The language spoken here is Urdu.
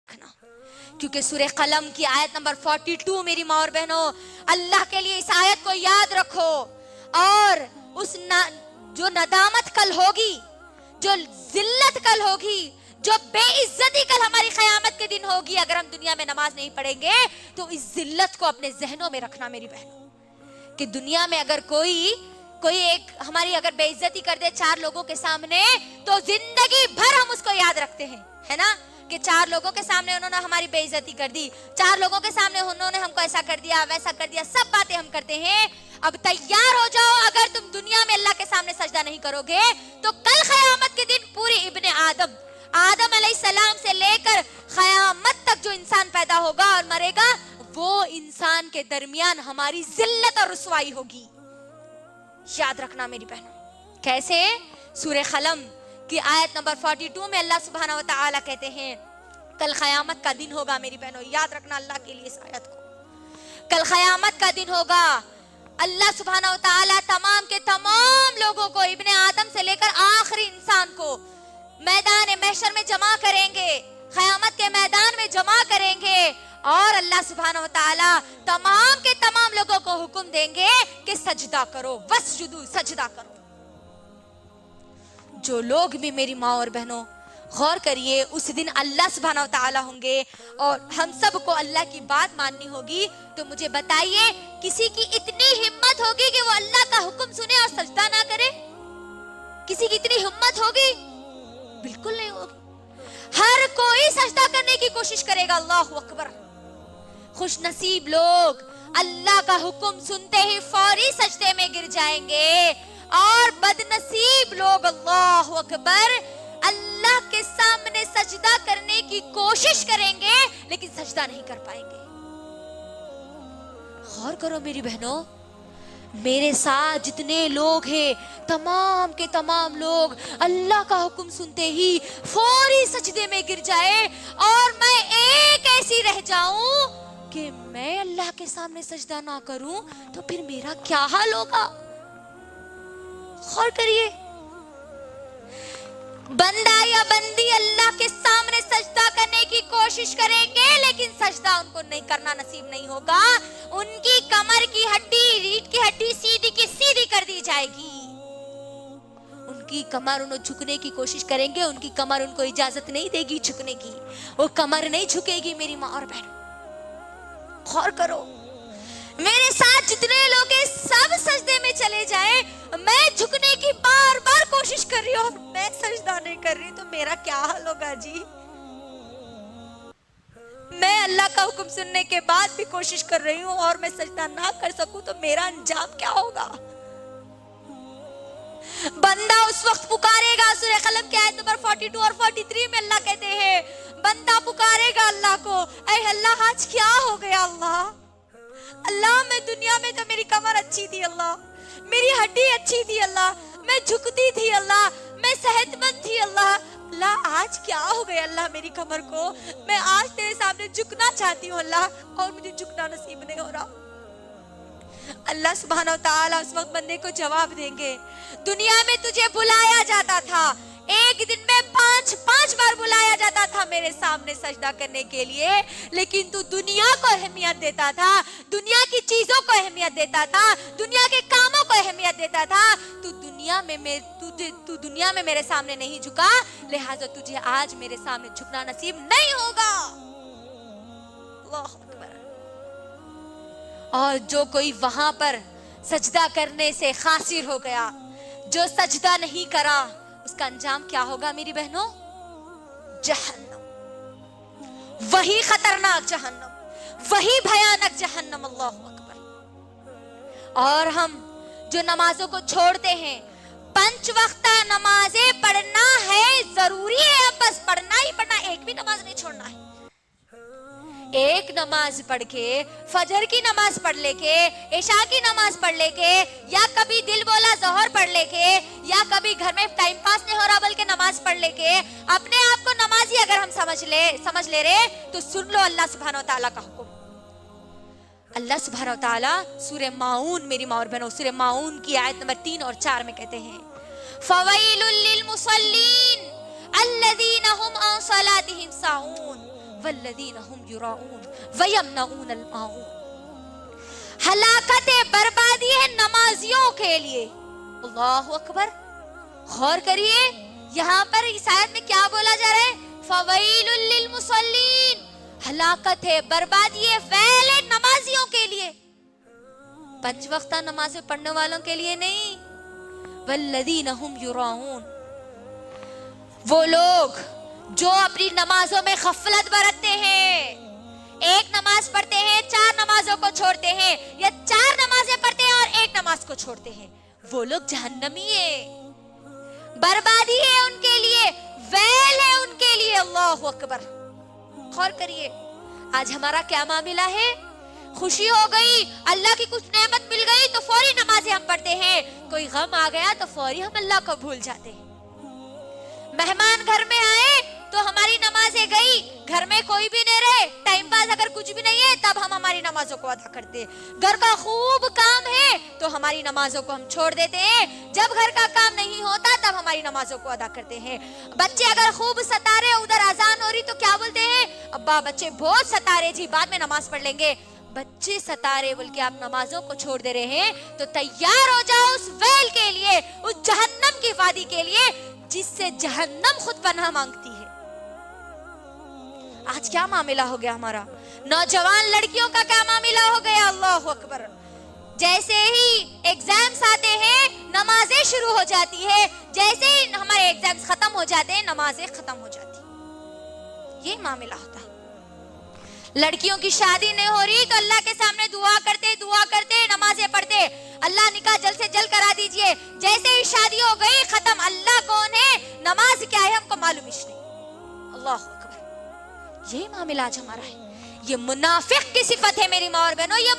رکھنا. کیونکہ سورہ قلم کی آیت نمبر 42 میری ماں اور بہنوں، اللہ کے لیے اس آیت کو یاد رکھو. اور اس جو ندامت کل ہوگی، جو ذلت کل ہوگی، جو بے عزتی کل ہماری قیامت کے دن ہوگی، اگر ہم دنیا میں نماز نہیں پڑھیں گے، تو اس ذلت کو اپنے ذہنوں میں رکھنا میری بہنوں، کہ دنیا میں اگر کوئی ایک ہماری اگر بے عزتی کر دے 4 لوگوں کے سامنے، تو زندگی بھر ہم اس کو یاد رکھتے ہیں، ہے نا، کہ 4 لوگوں کے سامنے انہوں نے ہماری بے عزتی کر دی، 4 لوگوں کے سامنے انہوں نے ہم کو ایسا کر دیا، ویسا کر دیا، سب باتیں ہم کرتے ہیں. اب تیار ہو جاؤ، اگر تم دنیا میں اللہ کے سامنے سجدہ نہیں کرو گے تو کل قیامت کے دن پوری ابن آدم علیہ السلام سے لے کر قیامت تک جو انسان پیدا ہوگا اور مرے گا، وہ انسان کے درمیان ہماری ذلت اور رسوائی ہوگی. یاد رکھنا میری بہنوں. کیسے؟ سورہ قلم کی آیت نمبر 42 میں اللہ سبحانہ و تعالی کہتے ہیں کل قیامت کا دن ہوگا میری بہنوں. یاد رکھنا اللہ کے لیے اس آیت کو. کل قیامت کا دن ہوگا، اللہ سبحانہ و تعالی تمام کے تمام لوگوں کو، ابن آدم سے لے کر آخری انسان کو میدان محشر میں جمع کریں گے، قیامت کے میدان میں جمع کریں گے، اور اللہ سبحانہ و تعالی تمام کے تمام لوگوں کو حکم دیں گے کہ سجدہ کرو، واسجدوا، سجدہ کرو. جو لوگ بھی میری ماں اور بہنوں غور کریے، اس دن اللہ سبحانہ و تعالی ہوں گے اور ہم سب کو اللہ کی بات ماننی ہوگی. تو مجھے بتائیے، کسی کی اتنی ہمت ہوگی کہ وہ اللہ کا حکم سنے اور سجدہ نہ کرے؟ کسی کی اتنی ہمت ہوگی؟ بالکل نہیں ہوگی. ہر کوئی سجدہ کرنے کی کوشش کرے گا. اللہ اکبر. خوش نصیب لوگ اللہ کا حکم سنتے ہی فوری سجدے میں گر جائیں گے، اور بد نصیب لوگ اللہ اکبر اللہ کے سامنے سجدہ کرنے کی کوشش کریں گے لیکن سجدہ نہیں کر پائیں گے. غور کرو میری بہنوں، میرے ساتھ جتنے لوگ ہیں تمام کے تمام لوگ اللہ کا حکم سنتے ہی فوری سجدے میں گر جائے، اور میں ایک ایسی رہ جاؤں کہ میں اللہ کے سامنے سجدہ نہ کروں، تو پھر میرا کیا حال ہوگا؟ غور کریے. بندہ یا بندی اللہ کے سامنے سجدہ کرنے کی کوشش کریں گے لیکن سجدہ ان کو نہیں کرنا نصیب نہیں ہوگا. ان کی کمر کی ہڈی، ریڑھ کی ہڈی سیدھی کی سیدھی کر دی جائے گی. ان کی کمر انہوں جھکنے کی کوشش کریں گے، ان کی کمر ان کو اجازت نہیں دے گی جھکنے کی، وہ کمر نہیں جھکے گی میری ماں اور بہن. غور کرو، میرے ساتھ جتنے لوگ ہیں سب سجدے میں چلے جائیں، میں جھکنے کی بار بار کوشش کر رہی ہوں، میں سجدہ نہیں کر رہی، تو میرا کیا حال ہوگا جی؟ میں اللہ کا حکم سننے کے بعد بھی کوشش کر رہی ہوں اور میں سجدہ نہ کر سکوں تو میرا انجام کیا ہوگا؟ بندہ اس وقت پکارے گا. سورہ قلم کی آیت نمبر 42 اور 43 میں اللہ کہتے ہیں بندہ پکارے گا اللہ کو، اے اللہ آج کیا ہو گیا؟ اللہ میں دنیا میں تو میری کمر اچھی تھی، اللہ میری ہڈی اچھی تھی، اللہ میں جھکتی تھی، اللہ میں صحت مند تھی، اللہ آج کیا ہو گیا اللہ میری کمر کو؟ میں آج تیرے سامنے جھکنا چاہتی ہوں اللہ، اور مجھے جھکنا نصیب نہیں ہو رہا. اللہ سبحانہ و تعالیٰ اس وقت بندے کو جواب دیں گے، دنیا میں تجھے بلایا جاتا تھا، ایک دن میں 5 بار بلایا جاتا تھا میرے سامنے سجدہ کرنے کے لیے، لیکن تو دنیا کو اہمیت دیتا تھا، دنیا کی چیزوں کو اہمیت دیتا تھا، دنیا کے کاموں کو اہمیت دیتا تھا. تو دنیا میں میرے سامنے نہیں جھکا، لہٰذا تجھے آج میرے سامنے جھکنا نصیب نہیں ہوگا. اللہ اکبر. اور جو کوئی وہاں پر سجدہ کرنے سے خاسر ہو گیا، جو سجدہ نہیں کرا، اس کا انجام کیا ہوگا میری بہنوں؟ جہنم. وہی خطرناک جہنم، وہی بھیانک جہنم. اللہ اکبر. اور ہم جو نمازوں کو چھوڑتے ہیں، 5 وقتہ نمازیں پڑھنا ہے، ضروری ہے، بس پڑھنا ہی پڑھنا، ایک بھی نماز نہیں چھوڑنا ہے. ایک نماز پڑھ کے، فجر کی نماز پڑھ لے کے، عشاء کی نماز پڑھ لے کے، یا کبھی دل بولا ظہر پڑھ لے کے، یا کبھی گھر میں ٹائم پاس نہیں ہو رہا بلکہ نماز پڑھ لے کے اپنے آپ کو نمازی اگر ہم سمجھ لے رہے، تو سن لو اللہ سبحانہ و تعالیٰ کا حکم. اللہ سبحانہ و تعالیٰ سورہ ماؤن میری ماں اور بہنوں، سورہ ماؤن کی آیت نمبر 3 اور 4 میں کہتے ہیں فَوَيْلٌ لِّلْمُصَلِّينَ الَّذِينَ هُمْ عَنْ صَلَاتِهِمْ سَاهُونَ. والذین هم یراؤون ویمنعون الماعون. ہلاکت بربادی ہے نمازیوں کے لیے. اللہ اکبر. غور کریے یہاں پر اس آیت میں کیا بولا جا رہا ہے؟ فویل للمصلین. ہلاکت ہے، بربادی ہے، ویل ہے نمازیوں کے لیے، 5 وقتہ نمازیں پڑھنے والوں کے لیے نہیں. والذین هم یراؤون، وہ لوگ جو اپنی نمازوں میں غفلت برتتے ہیں، ایک نماز پڑھتے ہیں 4 نمازوں کو چھوڑتے ہیں، یا 4 نمازیں پڑھتے ہیں اور 1 نماز کو چھوڑتے ہیں، وہ لوگ جہنمی ہیں. بربادی ہے ان کے لیے، ویل ہے ان کے لیے. اللہ اکبر. غور کریے آج ہمارا کیا معاملہ ہے؟ خوشی ہو گئی، اللہ کی کچھ نعمت مل گئی تو فوری نمازیں ہم پڑھتے ہیں، کوئی غم آ گیا تو فوری ہم اللہ کو بھول جاتے ہیں. مہمان گھر میں آئے تو ہماری نمازیں گئی، گھر میں کوئی بھی نہیں رہے، ٹائم پاس اگر کچھ بھی نہیں ہے تب ہم ہماری نمازوں کو ادا کرتے. گھر کا خوب کام ہے تو ہماری نمازوں کو ہم چھوڑ دیتے ہیں، جب گھر کا کام نہیں ہوتا تب ہماری نمازوں کو ادا کرتے ہیں. بچے اگر خوب ستا رہے، ادھر اذان ہو رہی تو کیا بولتے ہیں؟ ابا بچے بہت ستا رہے جی، بعد میں نماز پڑھ لیں گے. بچے ستارے بول کے آپ نمازوں کو چھوڑ دے رہے ہیں تو تیار ہو جاؤ اس ویل کے لیے، اس جہنم کی وادی کے لیے جس سے جہنم خود پناہ مانگتی ہے. آج کیا معاملہ ہو گیا ہمارا؟ نوجوان لڑکیوں کا کیا معاملہ ہو گیا؟ اللہ اکبر. جیسے ہی ایگزامز آتے ہیں نمازیں شروع ہو جاتی ہے، جیسے ہی ہمارے ایگزامز ختم ہو جاتے ہیں نمازیں ختم ہو جاتی. یہ معاملہ ہوتا ہے. لڑکیوں کی شادی نہیں ہو رہی تو اللہ کے سامنے دعا کرتے نمازیں پڑھتے، اللہ نکاح جلد سے جلد کرا دیجئے. جیسے ہی شادی ہو گئی ختم، اللہ کون ہے، نماز کیا ہے ہم کو معلوم ہی نہیں. اللہ اکبر. یہ معاملہ آج ہمارا ہے. یہ منافق کی صفت ہے میری ماں اور بہنوں، یہ